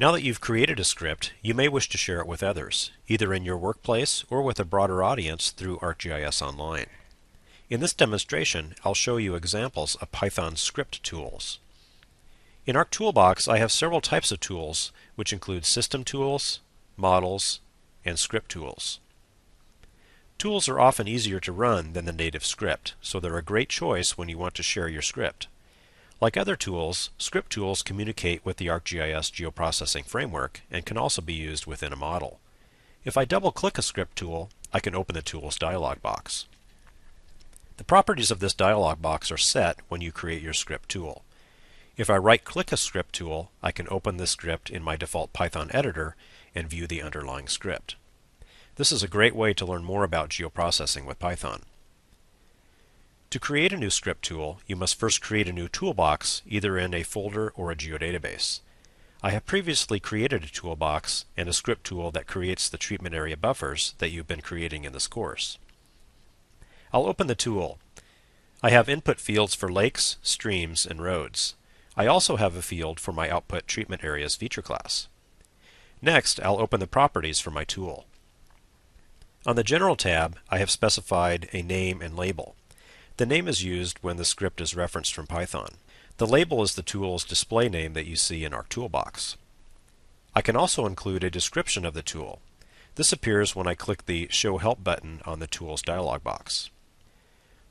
Now that you've created a script, you may wish to share it with others, either in your workplace or with a broader audience through ArcGIS Online. In this demonstration, I'll show you examples of Python script tools. In Arc Toolbox, I have several types of tools, which include system tools, models, and script tools. Tools are often easier to run than the native script, so they're a great choice when you want to share your script. Like other tools, script tools communicate with the ArcGIS Geoprocessing framework and can also be used within a model. If I double-click a script tool, I can open the Tools dialog box. The properties of this dialog box are set when you create your script tool. If I right-click a script tool, I can open the script in my default Python editor and view the underlying script. This is a great way to learn more about geoprocessing with Python. To create a new script tool, you must first create a new toolbox, either in a folder or a geodatabase. I have previously created a toolbox and a script tool that creates the treatment area buffers that you've been creating in this course. I'll open the tool. I have input fields for lakes, streams, and roads. I also have a field for my output treatment areas feature class. Next, I'll open the properties for my tool. On the General tab, I have specified a name and label. The name is used when the script is referenced from Python. The label is the tool's display name that you see in Arc Toolbox. I can also include a description of the tool. This appears when I click the Show Help button on the Tools dialog box.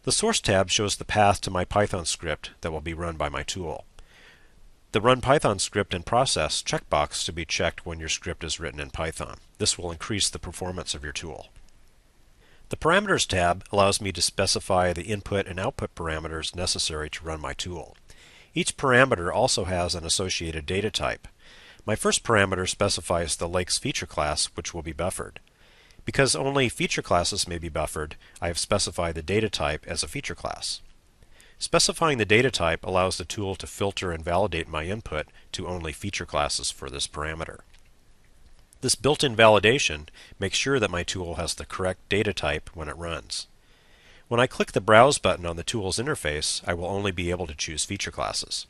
The Source tab shows the path to my Python script that will be run by my tool. The Run Python Script in Process checkbox to be checked when your script is written in Python. This will increase the performance of your tool. The Parameters tab allows me to specify the input and output parameters necessary to run my tool. Each parameter also has an associated data type. My first parameter specifies the Lakes feature class, which will be buffered. Because only feature classes may be buffered, I have specified the data type as a feature class. Specifying the data type allows the tool to filter and validate my input to only feature classes for this parameter. This built-in validation makes sure that my tool has the correct data type when it runs. When I click the Browse button on the tool's interface, I will only be able to choose feature classes.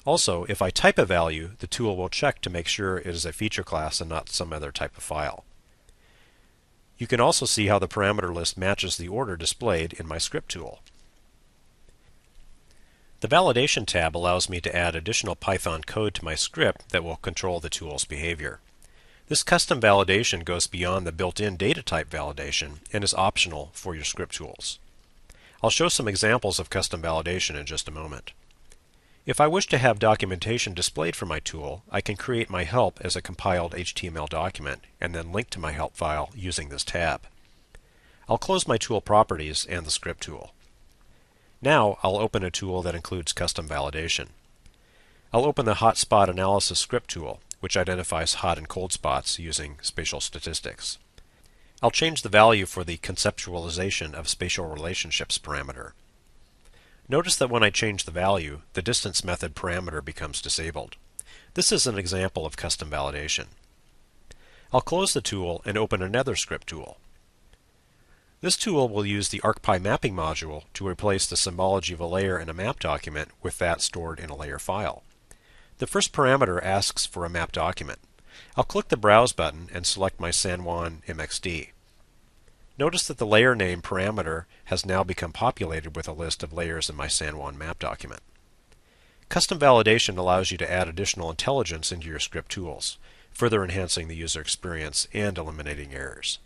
Also, if I type a value, the tool will check to make sure it is a feature class and not some other type of file. You can also see how the parameter list matches the order displayed in my script tool. The Validation tab allows me to add additional Python code to my script that will control the tool's behavior. This custom validation goes beyond the built-in data type validation and is optional for your script tools. I'll show some examples of custom validation in just a moment. If I wish to have documentation displayed for my tool, I can create my help as a compiled HTML document and then link to my help file using this tab. I'll close my tool properties and the script tool. Now I'll open a tool that includes custom validation. I'll open the Hotspot Analysis script tool, which identifies hot and cold spots using spatial statistics. I'll change the value for the conceptualization of spatial relationships parameter. Notice that when I change the value, the distance method parameter becomes disabled. This is an example of custom validation. I'll close the tool and open another script tool. This tool will use the ArcPy mapping module to replace the symbology of a layer in a map document with that stored in a layer file. The first parameter asks for a map document. I'll click the Browse button and select my San Juan MXD. Notice that the layer name parameter has now become populated with a list of layers in my San Juan map document. Custom validation allows you to add additional intelligence into your script tools, further enhancing the user experience and eliminating errors.